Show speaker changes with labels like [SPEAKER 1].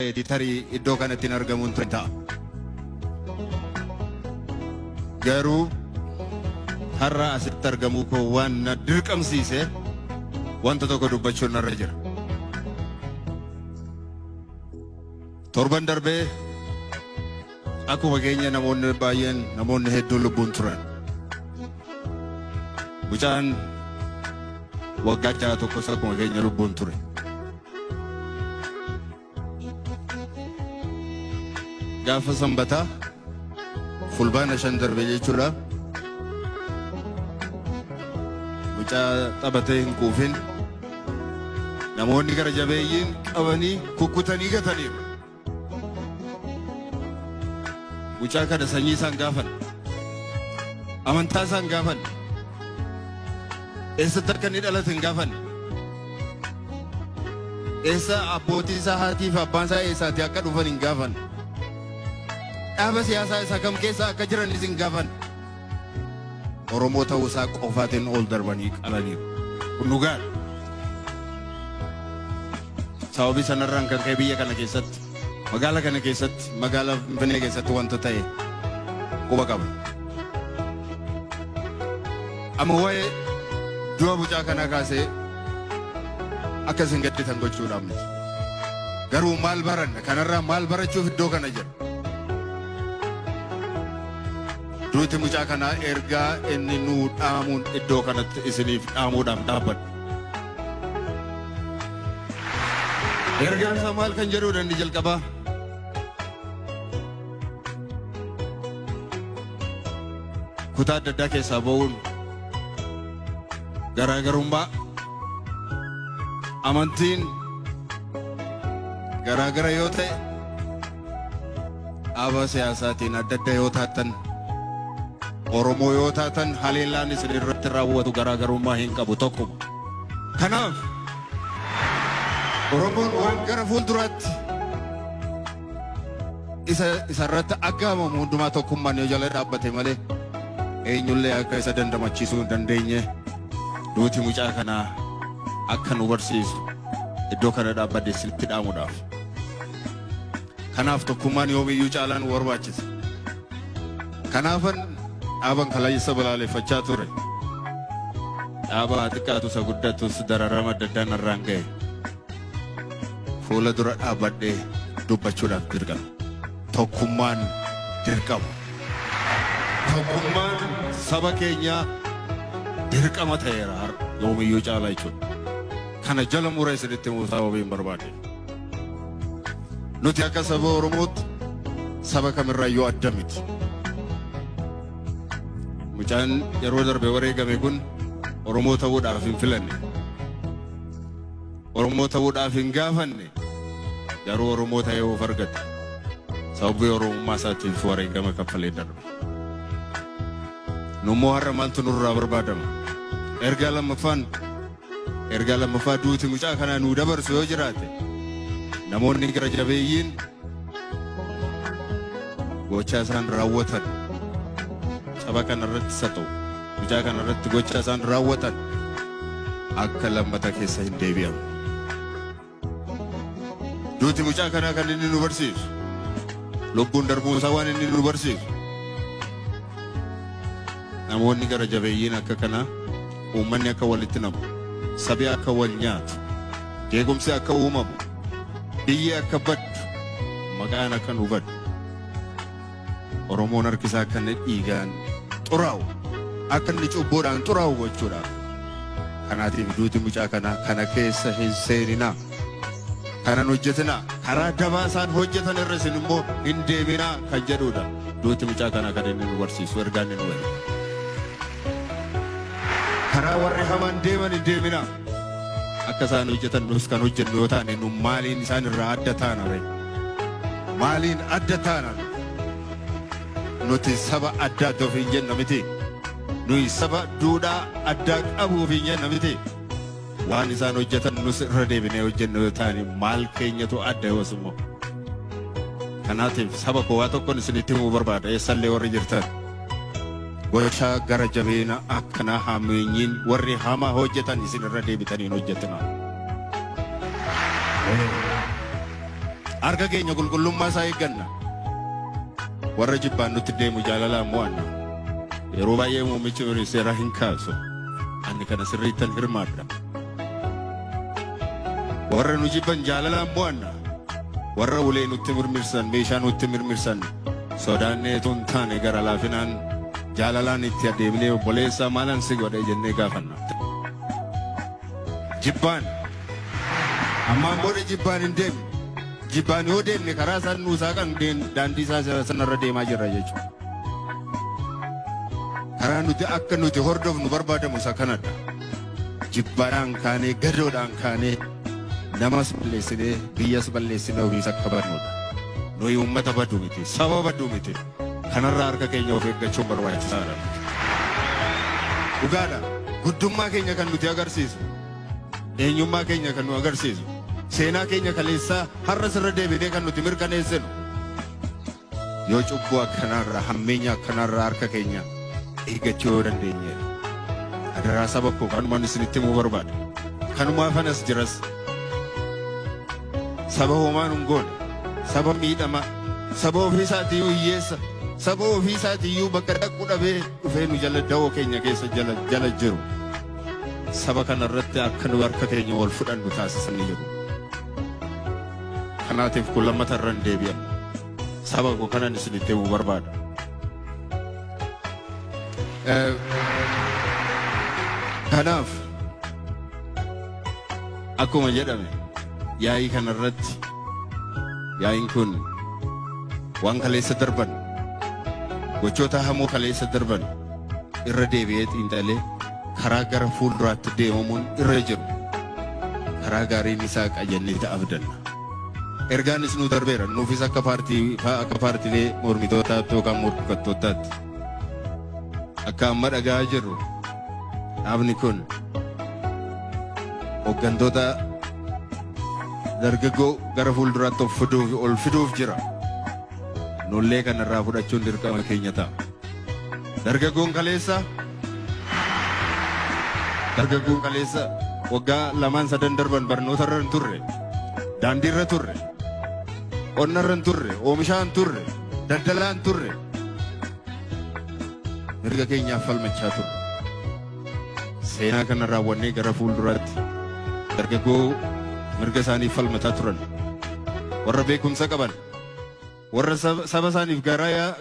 [SPEAKER 1] Editarii iddoo kanatti argamuun ta'a. Garuu har'a asitti argamuu koo waan na dirqamsiise wanta tokko dubbachuun narra jira. Torban darbee akkuma keenya namoonni baay'een namoonni hedduun lubbuun turan. Mucaan waggaa 6 akkuma keenya lubbuun ture. Gaafa sanbataa fulbaana 5 darbee jechuudha. Mucaa taphatee hin quufin namoonni gara jabeeyyiin qabanii kukkutanii gataniiru. Mucaa kana sanyii isaan gaafan, amantaa isaan gaafan, eessatti akka inni dhalate hin gaafan, eessa abbootii isaa haatii fi abbaan isaa eessaatti akka dhufan hin gaafan, dhaaba siyaasaa isaa kam keessa akka jiranis hin gaafan. Oromoo ta'uu isaa qofaatiin ol darbanii qalaniiru. Kun dhugaadha. Sababii sanarraan kan ka'e biyya kana keessatti, magaalaa kana keessatti, magaalaa Finfinnee keessatti wanta ta'e quba qaba. Amma waa'ee du'a mucaa kanaa kaasee akkasiin gadditan gochuudhaaf miti. Garuu maal baranna? Kanarraa maal barachuuf iddoo kana jira? Duuti mucaa kanaa ergaa inni nuu dhaamuun iddoo kanatti isiniif dhaamuudhaaf dhaabbadha. Ergaan isaa maal kan jedhudha inni jalqabaa? Kutaa adda addaa keessaa ba'uun garaagarummaa amantiin garaagara yoo ta'e, dhaaba siyaasaatiin adda adda yoo taatan, Oromoo yoo taatan, haleellaan isin irratti raawwatu garaagarummaa hin qabu tokkuma. Kanaaf Oromoon waan gara fuulduraatti isa irratti aggaamamu hundumaa tokkummaan yoo jala dhaabbate malee eenyullee akka isa dandamachiisuu hin dandeenye duuti mucaa kanaa akka nu barsiisu iddoo kana dhaabbadde isinitti dhaamuudhaaf. Kanaaf tokkummaan yoomiyyuu caalaan nu barbaachisa. Kanaafan dhaaban kalaayisa balaaleffachaa ture. Dhaaba xiqqaatu isa guddatus dararama adda addaan irraan ga'e. Fuula dura dhaabbadhee dubbachuudhaaf dirqama. Tokkummaan dirqama. Tokkummaan saba keenyaa dirqama ta'eera yoomiyyuu caalaa jechuudha. Kana jala mura isinitti himuu sababiin barbaade. Nuti akka saba Oromootti saba kamirraayyuu adda miti. Mucaan yeroo darbe wareegame kun Oromoo ta'uudhaaf hin filanne, Oromoo ta'uudhaaf hin gaafanne, garuu Oromoo ta'ee of argate. Sababii Oromummaa isaatiif wareegama kaffalee darbe. Nummoo har'a maaltu nurraa barbaadama? Ergaa lammaffaa duuti mucaa kanaa nuu dabarsu yoo jiraate, namoonni gara jabeeyyiin gochaa isaan raawwatan saba kanarratti isa ta'u, mucaa kanarratti gochaa isaan raawwatan akka lammata keessa hin deebi'amu. Duuti mucaa kanaa kan inni nu barsiisu, lubbuun darbuun isaa waan inni nu barsiisu, namoonni gara jabeeyyiin akka kanaa, uummanni akka walitti namu, sabi akka wal nyaatu, jeequmsi akka uumamu, biyyi akka baddu, maqaan akka nu baddu, Oromoon harkisaa akka inni dhiigaan xuraa'u, akka inni cubbuudhaan xuraa'u gochuudhaaf. Kanaatiif duuti mucaa kanaa kana keessa hin seeninaa, kanan hojjetinaa, karaa dabaa isaan hojjetan irra isin immoo hin deeminaa kan jedhudha. Duuti mucaa kanaa kan inni nu barsiisu, ergaan inni nu wali. Karaa warri hamaan deeman hin deeminaa. Akka isaan hojjetan nus kan hojjennu yoo taane nu maaliin isaan irraa adda taana ree? Maaliin adda taana? Nuti saba addaa ta'uuf hin jenna miti. Nuyi saba duudhaa addaa qabuuf hin jenna miti. Waan isaan hojjetan nus irra deebinee hojjennu yoo taane maal keenyatu adda yoos immoo. Kanaatiif saba koo waa tokkoon isinitti himuu barbaada, eessallee warri jirtan. Gochaa gara jabeena akkanaa hameenyiin warri hamaa hojjetan isin irra deebitaniin hojjetina. Harka keenya qulqullummaa isaa eegganna. Warra jibbaan nutti deemu jaalalaan mo'anna. Yeroo baay'ee muummichi ministeeraa hin kaasu. Ani kana sirriittan hirmaadha. Warra nu jibban jaalalaan mo'anna. Warra ulee nutti mirmirsan, meeshaa nutti mirmirsan, sodaannee tun taane gara laafinaan jaalalaan itti adeemnee obboleessaa maalan si godhe jennee gaafanna. Jibbaan ammaan booda jibbaan hin deemne. Jibbaan yoo deemne karaa isaan nuusaa kan daandii isaa sanarra deemaa jirra jechuudha. Karaa nuti akka nuti hordofnu barbaadamu isa kanadha. Jibbaadhaan kaanee gadoodhaan kaanee namas balleessinee biyyas balleessinee ofiis akka barnoodha. Nuyi uummata baduu miti, saba baduu miti. Kanarraa harka keenya of eeggachuun barbaachisaadha. Dhugaadha. Guddummaa keenya kan nuti agarsiisu, eenyummaa keenya kan nu agarsiisu, seenaa keenya kaleessaa har'a sirra deebinee kan nuti mirkaneessinu. Yoo cubbuu akkanarraa, hammeenya akkanarraa harka keenya eeggachuu yoo dandeenye, adaraa saba koo kanumaan isinitti himuu barbaada. Kanumaafanas jiras saba homaan hin goone, saba miidhama, saba ofiisaatiyyuu hiyyeessa, saba ofiisaatiyyuu bakka dhaquu dhabee dhufee nu jala dawoo keenya keessa jala jiru. Saba kanarratti akka nu harka keenya wal fudhannu taasisanii jiru. Kanaatiif kun lammata irra hin deebi'an. Saba koo kanan isinitti himuu barbaada. Kanaaf akkuma jedhame yaa'ii kanarratti yaa'iin kun waan kaleessa darban gochoota hamoo kaleessa darban irra deebi'ee xiinxalee karaa gara fuulduraatti deemamuun irra jiru karaa gaariin isaa qajeellee abdanna. Ergaanis nu darbeera nuufis akka paartiilee mormitootaatti yookaan morkattootaatti akka amma dhagaa jirru dhaabni kun hooggantoota dargaggoo gara fuulduraatti ol fiduuf jira. Nullee kanarraa fudhachuun dirqama keenya ta'a. Dargaggoon kaleessa waggaa 2-3 darban barnoota irra hin turre, daandii irra turre, qonna irra hin turre, oomishaa hin turre, daldalaa hin turre. Mirga keenyaaf falmachaa turre. Seenaa kana raawwannee gara fuulduraatti dargaggoo mirga isaaniif falmataa turan, warra beekumsa qaban, warra saba isaaniif garaa